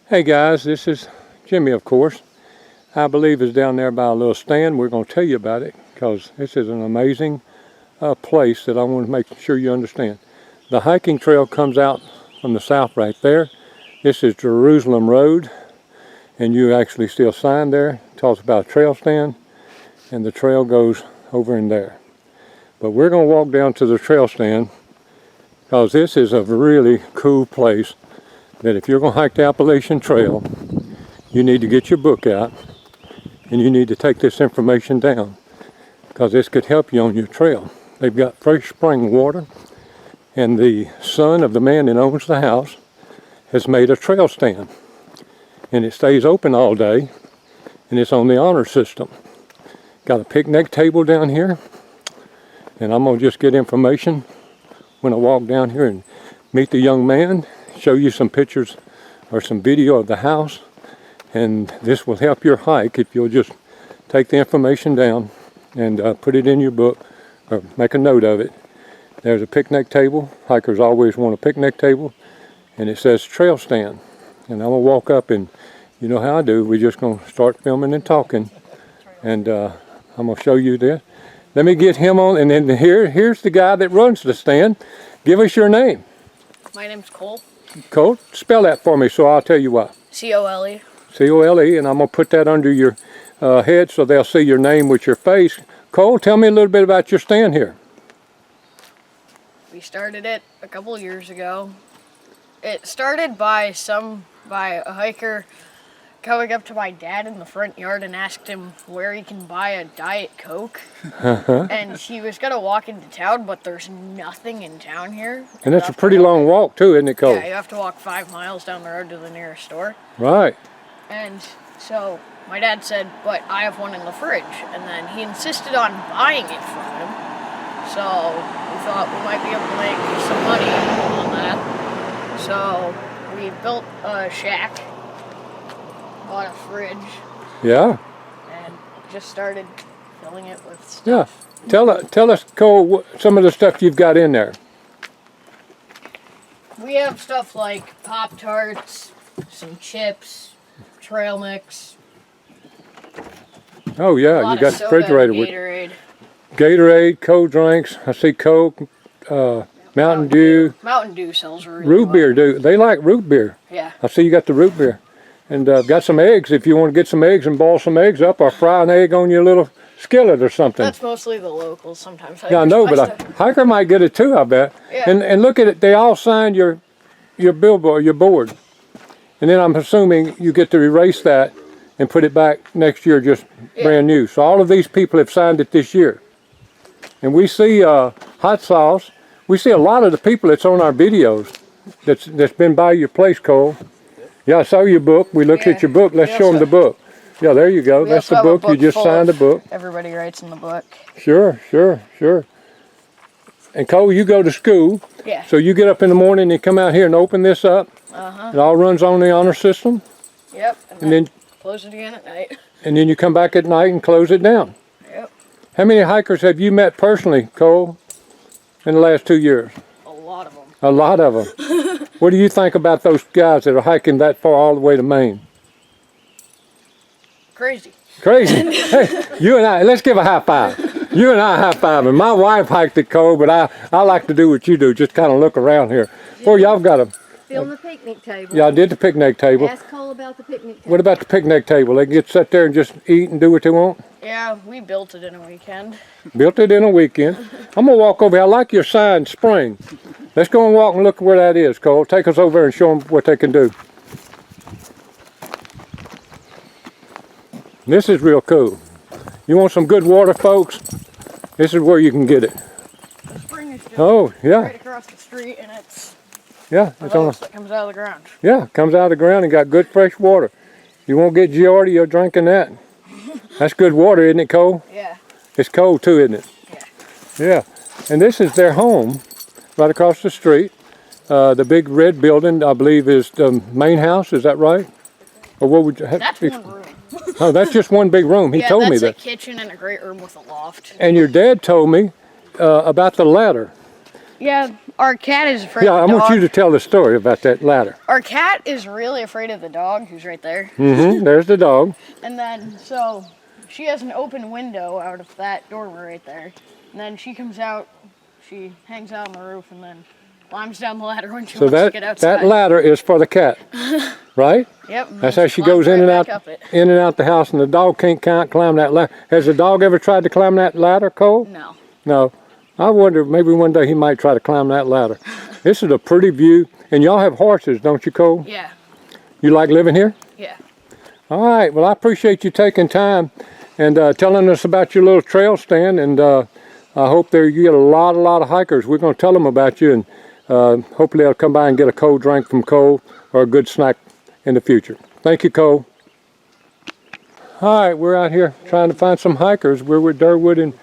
Hey guys, this is Jimmy, of course. I believe is down there by a little stand. We're going to tell you about it because this is an amazing place that I want to make sure you understand. The hiking trail comes out from the south right there. This is Jerusalem Road, and you actually see a sign there. It talks about a trail stand, and the trail goes over in there. But we're going to walk down to the trail stand because this is a really cool place that if you're going to hike the Appalachian Trail, you need to get your book out and you need to take this information down because this could help you on your trail. They've got fresh spring water, and the son of the man that owns the house has made a trail stand, and it stays open all day, and it's on the honor system. Got a picnic table down here, and I'm going to just get information when I walk down here and meet the young man, show you some pictures or some video of the house, and this will help your hike if you'll just take the information down and put it in your book or make a note of it. There's a picnic table. Hikers always want a picnic table, and it says trail stand. And I'm gonna walk up, and you know how I do, we're just gonna start filming and talking, and I'm gonna show you this. Let me get him on, and then here's the guy that runs the stand. Give us your name. My name's Cole. Cole, spell that for me so I'll tell you why. C-O-L-E. C-O-L-E, and I'm going to put that under your head so they'll see your name with your face. Cole, tell me a little bit about your stand here. We started it a couple of years ago. It started by a hiker coming up to my dad in the front yard and asked him where he can buy a Diet Coke. And he was going to walk into town, but there's nothing in town here. And that's a pretty long walk too, isn't it, Cole? Yeah, you have to walk 5 miles down the road to the nearest store. Right. And so my dad said, but I have one in the fridge. And then he insisted on buying it from him. So we thought we might be able to make some money on that. So we built a shack, bought a fridge. Yeah. And just started filling it with stuff. Yeah. Tell us, Cole, some of the stuff you've got in there. We have stuff like Pop-Tarts, some chips, trail mix. Oh yeah, you got the refrigerator with Gatorade, cold drinks. I see Coke, Mountain Dew. Mountain Dew sells really root beer. They like root beer? Yeah. I see you got the root beer, and got some eggs if you want to get some eggs and boil some eggs up, or fry an egg on your little skillet or something. That's mostly the locals. Sometimes. Yeah, I know, but a hiker might get it too. I bet. Yeah. And look at it. They all signed your billboard, your board. And then I'm assuming you get to erase that and put it back next year just brand new. So all of these people have signed it this year. And we see hot sauce. We see a lot of the people that's on our videos that's been by your place, Cole. Yeah, I saw your book. We looked at your book. Let's show them the book. Yeah, there you go. That's the book. You just signed the book. Everybody writes in the book. Sure. And Cole, you go to school. Yeah. So you get up in the morning and come out here and open this up. It all runs on the honor system. Yep. And then close it again at night. And then you come back at night and close it down. Yep. How many hikers have you met personally, Cole, in the last 2 years? A lot of them. A lot of them. What do you think about those guys that are hiking that far all the way to Maine? Crazy. Hey, you and I, let's give a high five. You and I high five. And my wife hiked it, Cole, but I like to do what you do, just kind of look around here. Boy, y'all got a... Film the picnic table. Yeah, I did the picnic table. Ask Cole about the picnic table. What about the picnic table? They can get sit there and just eat and do what they want? Yeah, we built it in a weekend. Built it in a weekend. I'm going to walk over here. I like your sign, spring. Let's go and walk and look where that is, Cole. Take us over there and show them what they can do. This is real cool. You want some good water, folks? This is where you can get it. The spring is just right across the street, and it's it's on that comes out of the ground. Yeah, comes out of the ground and got good fresh water. You won't get Giardia drinking that. That's good water, isn't it, Cole? Yeah. It's cold too, isn't it? Yeah. And this is their home, right across the street. The big red building, I believe, is the main house. Is that right? Or what would you have? That's one room. Oh, that's just one big room. He told me that. That's a kitchen and a great room with a loft. And your dad told me about the ladder. Yeah, our cat is afraid Yeah, I of the want dog. you to tell the story about that ladder. Our cat is really afraid of the dog who's right there. There's the dog. And then, so, she has an open window out of that doorway right there. And then she comes out, she hangs out on the roof, and then climbs down the ladder when she So wants to get outside. that ladder is for the cat, right? Yep. and That's then how she climbs goes in right and back out, up it. in and out the house, and the dog can't climb that ladder. Has the dog ever tried to climb that ladder, Cole? No. No. I wonder, maybe one day he might try to climb that ladder. This is a pretty view, and y'all have horses, don't you, Cole? Yeah. You like living here? Yeah. All right. Well, I appreciate you taking time and telling us about your little trail stand, and I hope there you get a lot of hikers. We're going to tell them about you, and hopefully they'll come by and get a cold drink from Cole or a good snack in the future. Thank you, Cole. All right, we're out here trying to find some hikers. We're with Durwood and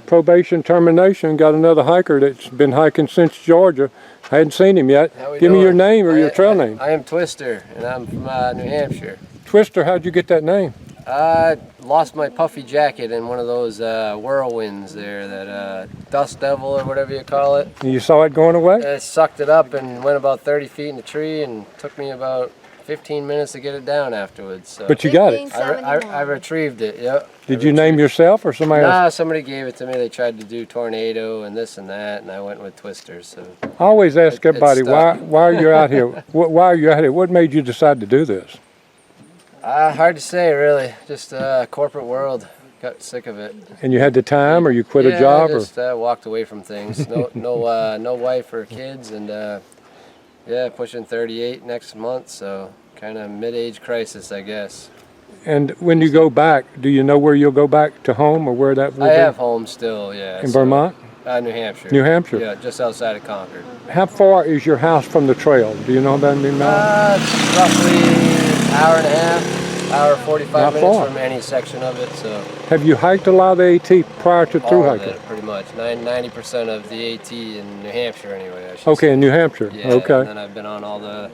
Probation Termination. Got another hiker that's been hiking since Georgia. I hadn't seen him yet. Give me your name or your trail name. I am Twister, and I'm from New Hampshire. Twister, how'd you get that name? I lost my puffy jacket in one of those whirlwinds there, that dust devil or whatever you call it. You saw it going away? It sucked it up and went about 30 feet in the tree, and took me about 15 minutes to get it down afterwards. So But you got it. I retrieved it, yep. Did you name yourself or somebody else? No, somebody gave it to me. They tried to do tornado and this and that, and I went with Twister. So I always ask everybody, stuck. why are you out here? Why are you out here? What made you decide to do this? hard to say, really. Just corporate world. Got sick of it. And you had the time, or you quit a job? I just walked away from things. No wife or kids, and yeah, pushing 38 next month, so kind of mid-age crisis, I guess. And when you go back, do you know where you'll go back to home, or where that will I be? have home still, yeah. In Vermont? New Hampshire. New Hampshire? Yeah, just outside of Concord. How far is your house from the trail? Do you know about any miles? Roughly hour and a half, hour 45 Not minutes far. from any section of it, so. Have you hiked a lot of the AT prior to through All of hiking? it, pretty much. 90% of the AT in New Hampshire, anyway. I should Okay, say. in New Hampshire. Yeah, Okay. and then I've been on all the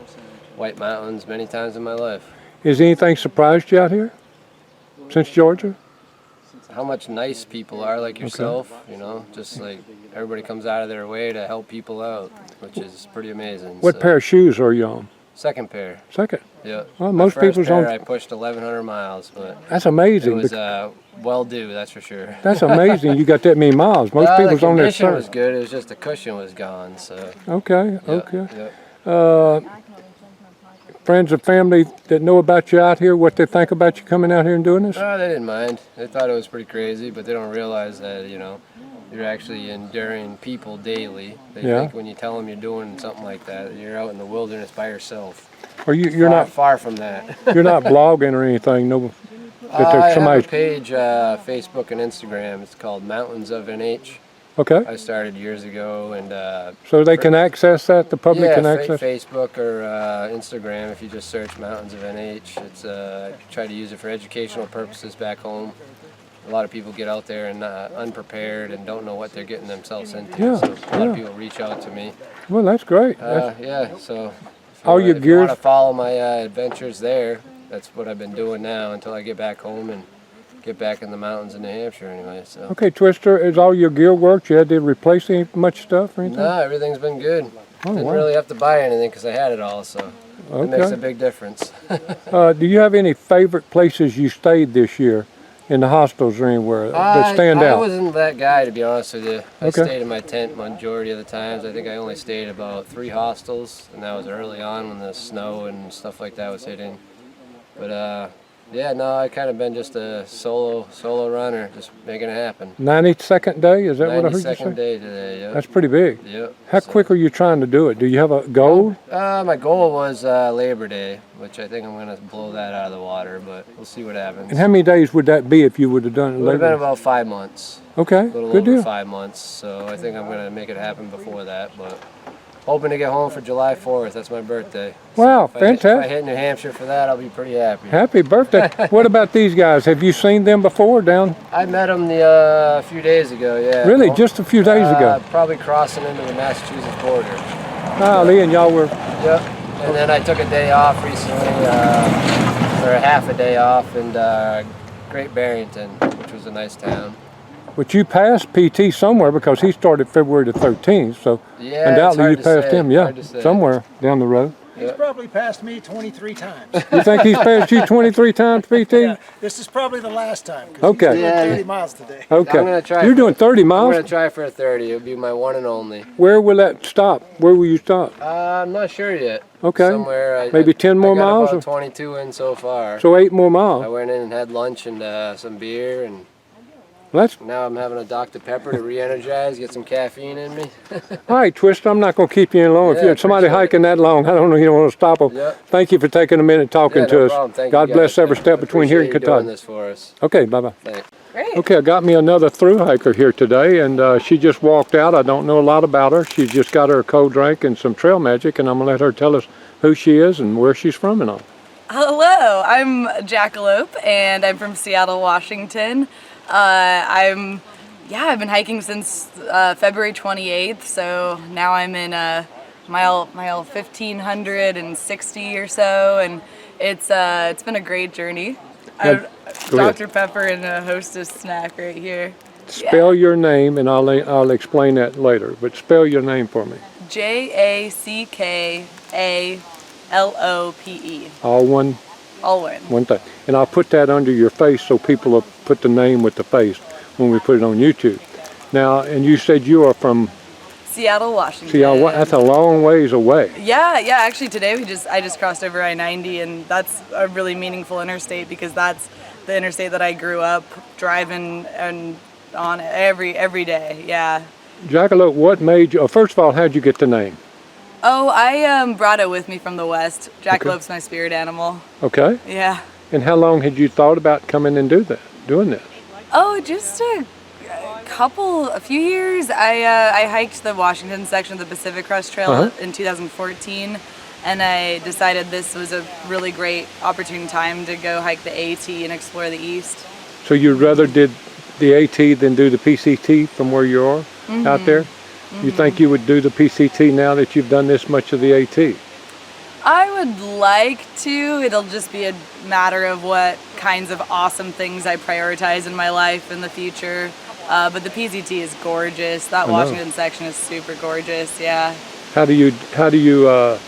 White Mountains many times in my life. Is anything surprised you out here since Georgia? How much nice people are like yourself, you know, just like everybody comes out of their way to help people out, which is pretty amazing. What So, pair of shoes are you on? Second pair, Second. yeah. Well, My most first people's pair, on. I pushed 1,100 miles, but That's it amazing. was well due, that's for sure. That's amazing. You got that many miles. Most The people's on their condition third. was good, it was just the cushion was gone, so. Okay. Yeah, Okay. yeah. Friends and family that know about you out here, what they think about you coming out here and doing this? No, they didn't mind. They thought it was pretty crazy, but they don't realize that, you know, you're actually enduring people daily. They Yeah. think when you tell them you're doing something like that, you're out in the wilderness by yourself. Or you're not far from that. you're not blogging or anything? No. That I there's have somebody. a page, Facebook and Instagram. It's called Mountains of NH. Okay. I started years ago, and So they can access that. The public yeah, can access. Facebook or Instagram. If you just search Mountains of NH, it's I try to use it for educational purposes back home. A lot of people get out there and unprepared and don't know what they're getting themselves into. Yeah, So a lot yeah. of people reach out to me. Well, that's great. That's, Yeah, so if All your if you gears- want to follow my adventures there, that's what I've been doing now until I get back home and get back in the mountains in New Hampshire anyway. So okay, Twister, is all your gear worked? You had to replace any much stuff or anything? no, everything's been good. Oh, Didn't wow. really have to buy anything because I had it all, so it makes a Okay. big difference. Do you have any favorite places you stayed this year in the hostels or anywhere that stand I out? wasn't that guy, to be honest with you. I Okay. stayed in my tent majority of the times. I think I only stayed about 3 hostels, and that was early on when the snow and stuff like that was hitting. But yeah, no, I kind of been just a solo runner, just making it happen. 92nd day? Is that what I heard you 92nd say? day today, yep. That's pretty big. Yep. How So, quick are you trying to do it? Do you have a goal? my goal was Labor Day, which I think I'm going to blow that out of the water, but we'll see what happens. And how many days would that be if you would have done it It would have been later? about 5 months. Okay, A little good over deal. 5 months, so I think I'm going to make it happen before that, but hoping to get home for July 4th. That's my birthday. Wow, If I fantastic. hit New Hampshire for that, I'll be pretty happy. Happy birthday. What about these guys? Have you seen them before down? I met them a few days ago, yeah. Really, just a few days ago? Probably crossing into the Massachusetts border. Golly, and y'all were, Yep. And then I took a day off recently, or a half a day off in Great Barrington, which was a nice town. But you passed PT somewhere because he started February the 13th, so Yeah, undoubtedly you it's hard to passed say, him, yeah, hard to say. somewhere down the road. He's probably passed me 23 times. You think he's passed you 23 times, PT? Yeah, this is probably the last time. 'Cause Okay. He's doing Yeah. 30 miles today. Okay. I'm gonna try You're for- doing 30 I'm miles? gonna try for a 30. It'll be my one and only. Where will that stop? Where will you stop? I'm not sure yet. Okay. Somewhere. Maybe 10 more I got miles? About 22 in so far. So 8 more I miles. went in and had lunch and some beer, and That's now I'm having a Dr. Pepper to re-energize, get some caffeine in me. all right, Twister. I'm not going to keep you any long. If Yeah, you had somebody appreciate it. hiking that long, I don't know. You don't want to stop them. Yep. Thank you for taking a minute talking Yeah, to no us. problem. Thank God you bless guys. every step between here and Appreciate you doing Kentucky. this for us. Okay, bye bye. Thanks. Great. Okay, I got me another thru hiker here today, and she just walked out. I don't know a lot about her. She's just got her a cold drink and some trail magic, and I'm gonna let her tell us who she is and where she's from and all. Hello, I'm Jackalope, and I'm from Seattle, Washington. I've been hiking since February 28th, so now I'm in mile 1560 or so, and it's been a great journey. Go ahead. Dr. Pepper and a Hostess snack right here. Spell your name, and I'll explain that later. But spell your name for me. Jackalope. All one All one. thing. And I'll put that under your face so people will put the name with the face when we put it on YouTube. Now, and you said you are from Seattle, Washington. Seattle. That's a long ways away. Yeah. Actually, today I just crossed over I-90, and that's a really meaningful interstate because that's the interstate that I grew up driving and on every day. Yeah. Jackalope, what made you? Oh, first of all, how'd you get the name? Oh, I brought it with me from the West. Jackalope's my spirit animal. Okay. Yeah. And how long had you thought about coming and doing this? Oh, just a few years. I hiked the Washington section of the Pacific Crest Trail in 2014, and I decided this was a really great opportune time to go hike the AT and explore the East. So you'd rather did the AT than do the PCT from where you are out there? You think you would do the PCT now that you've done this much of the AT? I would like to. It'll just be a matter of what kinds of awesome things I prioritize in my life in the future. But the PCT is gorgeous. That know. Washington section is super gorgeous. Yeah. How do you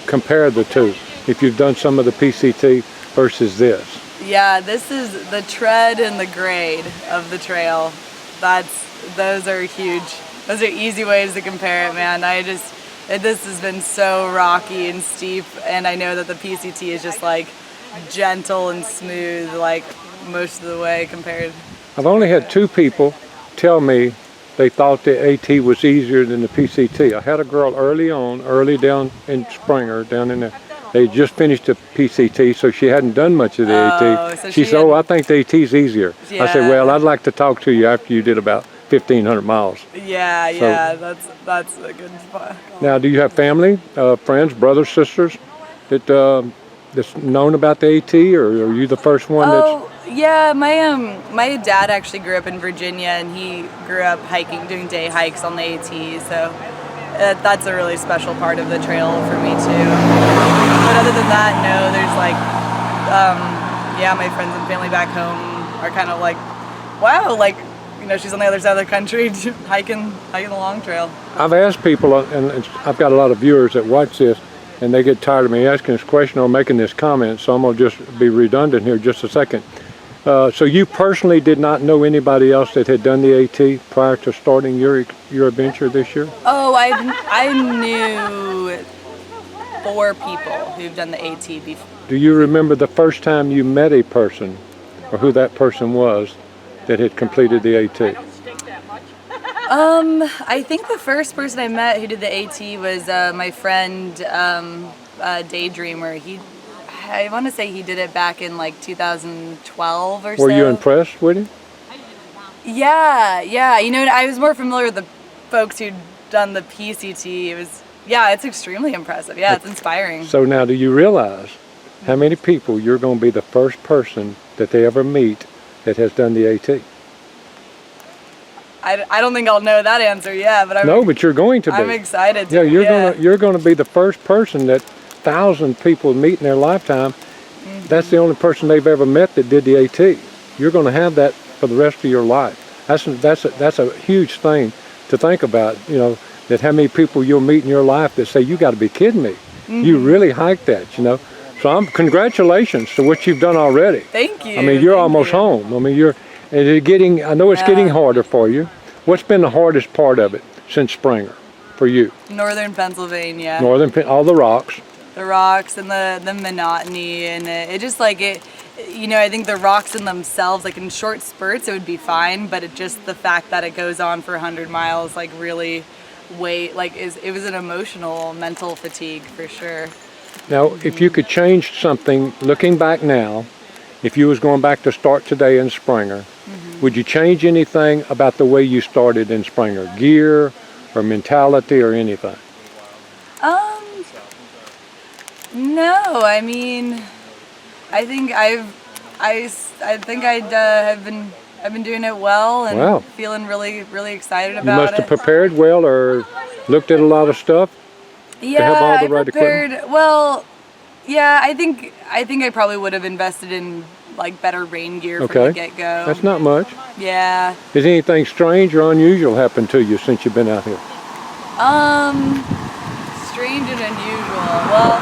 compare the two? If you've done some of the PCT versus this? Yeah, this is the tread and the grade of the trail. Those are huge. Those are easy ways to compare it, man. This has been so rocky and steep, and I know that the PCT is just like gentle and smooth, like most of the way compared. I've only had 2 people tell me they thought the AT was easier than the PCT. I had a girl early down in Springer, down in there. They just finished the PCT, so she hadn't done much of the AT. So She said, I think the AT's easier. I said, Yeah. well, I'd like to talk to you after you did about 1,500 miles. Yeah, that's a good spot. Now, do you have family, friends, brothers, sisters that's known about the AT, or are you the first one Oh, yeah, my dad actually grew up in Virginia, and he grew up doing day hikes on the AT, so that's a really special part of the trail for me too. But other than that, no, there's my friends and family back home are kind of like, wow, like, she's on the other side of the country hiking the long trail. I've asked people, and I've got a lot of viewers that watch this, and they get tired of me asking this question or making this comment, so I'm going to just be redundant here just a second. So you personally did not know anybody else that had done the AT prior to starting your adventure this year? Oh, I knew 4 people who've done the AT before. Do you remember the first time you met a person, or who that person was, that had completed the AT? I think the first person I met who did the AT was my friend Daydreamer. I want to say he did it back in like 2012 or so. Were you impressed with him? Yeah. I was more familiar with the folks who'd done the PCT. It's extremely impressive. Yeah, it's inspiring. So now, do you realize how many people you're going to be the first person that they ever meet that has done the AT? I don't think I'll know that answer yet, but but you're going to be. I'm excited to. Yeah, you're going to be the first person that 1,000 people meet in their lifetime. That's the only person they've ever met that did the AT. You're going to have that for the rest of your life. That's a huge thing to think about. You know, that how many people you'll meet in your life that say, you got to be kidding me. You really hiked that, you know. So congratulations to what you've done already. Thank you. I mean, you're Thank almost you. home. I mean, I know it's getting harder for you. What's been the hardest part of it since Springer for you? Northern Pennsylvania. All the rocks. The rocks and the monotony, and it just like it, you know, I think the rocks in themselves, like in short spurts, it would be fine, but it just the fact that it goes on for 100 miles, like really it was an emotional, mental fatigue for sure. Now, if you could change something, looking back now, if you was going back to start today in Springer, would you change anything about the way you started in Springer? Gear or mentality or anything? No, I mean, I think I've been doing it well and Wow. feeling really, really excited You about must it. have prepared well or looked at a lot of stuff. Yeah, have all the I right prepared. equipment? Well, yeah, I think I probably would have invested in like better rain gear from Okay. the get-go. That's not much. Yeah. Has anything strange or unusual happened to you since you've been out here? Strange and unusual. Well,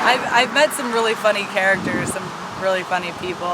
I've met some really funny characters, some really funny people,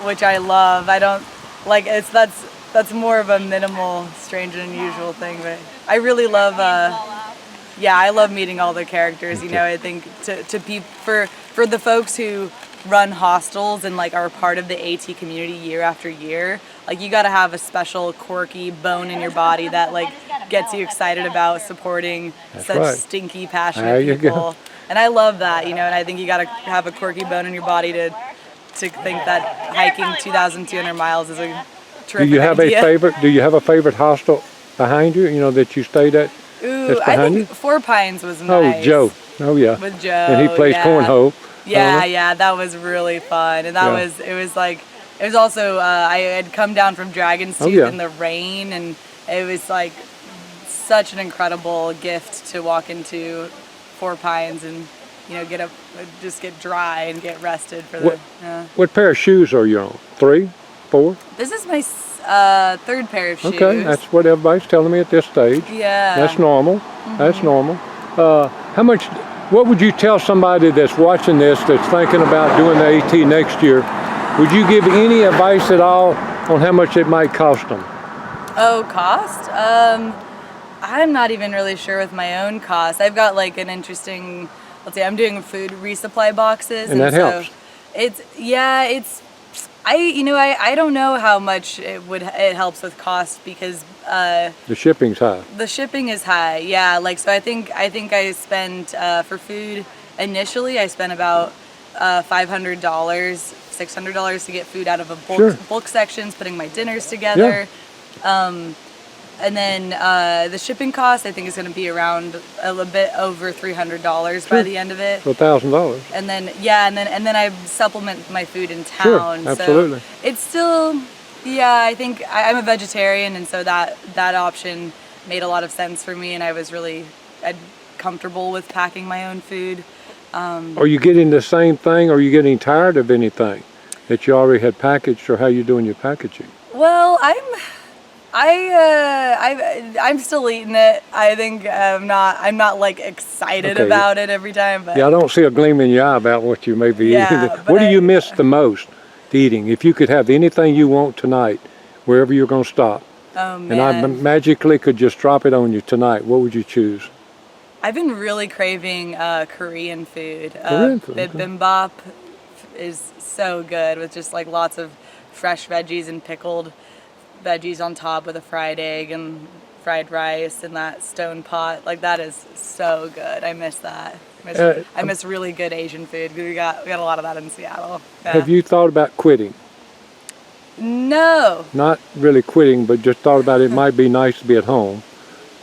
which I love. I don't like that's more of a minimal strange and unusual thing, but I really love. I love meeting all the characters. You know, I think for the folks who run hostels and like are part of the AT community year after year, like you got to have a special quirky bone in your body that like gets you excited about supporting such right. stinky passionate There you people. go. And I love that, you know, and I think you got to have a quirky bone in your body to think that hiking 2,200 miles is a terrific Do you have idea. Do you have a favorite hostel behind you? You know that you stayed at. Ooh, that's I behind think you? Four Pines was Oh, nice. Joe. Oh yeah. With Joe. And he plays yeah. cornhole. Yeah, Uh-huh. yeah, that was really fun, and that Yeah. it was also I had come down from Dragon's Tooth yeah. in the rain, and it was like such an incredible gift to walk into Four Pines and just get dry and get rested for the. What pair of shoes are you on? 3, 4? This is my third pair of shoes. Okay, that's what everybody's telling me at this stage. Yeah. That's normal. That's normal. What would you tell somebody that's watching this, that's thinking about doing the AT next year? Would you give any advice at all on how much it might cost them? Oh, cost? I'm not even really sure with my own cost. I've got like an interesting, let's say I'm doing food resupply boxes. And that helps. I don't know how much it helps with cost because The shipping's high. the shipping is high. Yeah, like so I think I spent for food initially I spent about $500, $600 to get food out of a bulk sections, putting my dinners together. And then the shipping cost I think is going to be around a little bit over $300 by the end of it. For $1,000. And then and then I supplement my food in town. Sure, absolutely. So it's still I think I'm a vegetarian, and so that option made a lot of sense for me, and I was really comfortable with packing my own food. Are you getting the same thing, or are you getting tired of anything that you already had packaged, or how you doing your packaging? Well, I'm still eating it. I think I'm not like excited about it every time. But Yeah, I don't see a gleam in your eye about what you may be eating. but What do you miss the most eating? If you could have anything you want tonight, wherever you're going to stop, oh man, and I magically could just drop it on you tonight, what would you choose? I've been really craving Korean food. Korean food, okay. Bibimbap is so good with just like lots of fresh veggies and pickled veggies on top with a fried egg and fried rice and that stone pot. Like that is so good. I miss that. I miss really good Asian food. We got a lot of that in Seattle. Yeah. Have you thought about quitting? No. Not really quitting, but just thought about it might be nice to be at home.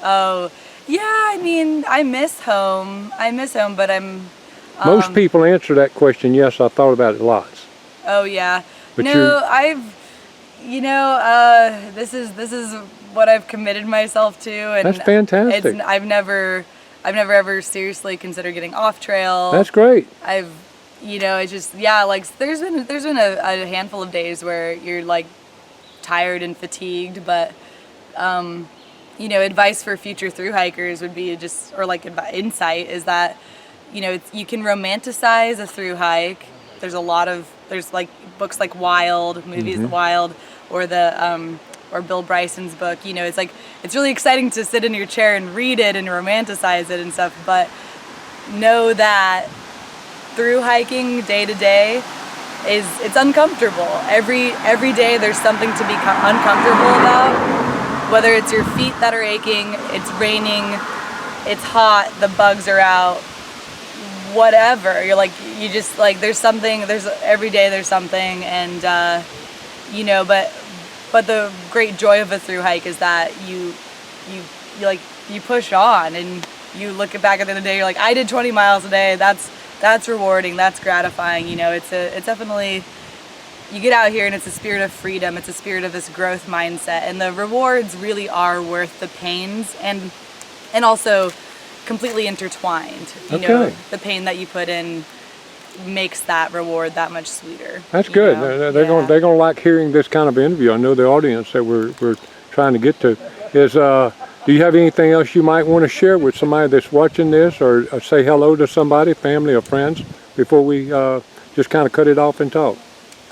Oh, yeah. I mean, I miss home, but I'm. Most people answer that question, yes, I thought about it lots. Oh yeah. But This is what I've committed myself to, and That's fantastic. I've never ever seriously considered getting off trail. That's great. It's just like there's been a handful of days where you're like tired and fatigued. But you know, advice for future thru hikers would be just, or like insight is that, you know, you can romanticize a thru hike. There's like books like Wild, movies Wild, or the or Bill Bryson's book. You know, it's like, it's really exciting to sit in your chair and read it and romanticize it and stuff, but know that thru hiking day to day it's uncomfortable. Every day there's something to be uncomfortable about, whether it's your feet that are aching, it's raining, it's hot, the bugs are out, whatever. You're like, you just like, every day there's something. And you know, but the great joy of a thru hike is that you push on and you look back at the end of the day, you're like, I did 20 miles a day. That's rewarding, that's gratifying. You know, it's definitely, you get out here and it's a spirit of freedom, it's a spirit of this growth mindset, and the rewards really are worth the pains, and also completely intertwined. You know, the pain that you put in makes that reward that much sweeter. That's good. They're gonna like hearing this kind of interview. I know the audience that we're trying to get to is. Do you have anything else you might want to share with somebody that's watching this, or say hello to somebody, family or friends, before we just kind of cut it off and talk?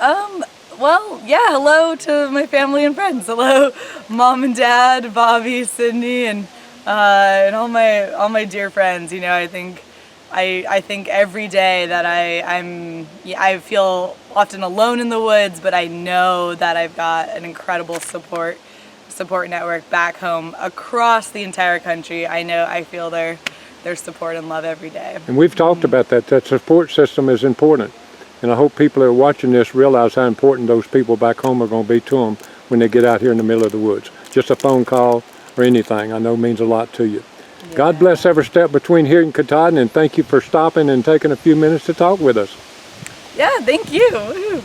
Well, yeah, hello to my family and friends. Hello, Mom and Dad, Bobby, Sydney, and all my dear friends. You know, I think every day that I feel often alone in the woods, but I know that I've got an incredible support network back home across the entire country. I feel their support and love every day. And we've talked about that. That support system is important. And I hope people that are watching this realize how important those people back home are going to be to them when they get out here in the middle of the woods. Just a phone call or anything, I know, means a lot to you. Yeah. God bless every step between here and Katahdin, and thank you for stopping and taking a few minutes to talk with us. Yeah, thank you. Woo-hoo.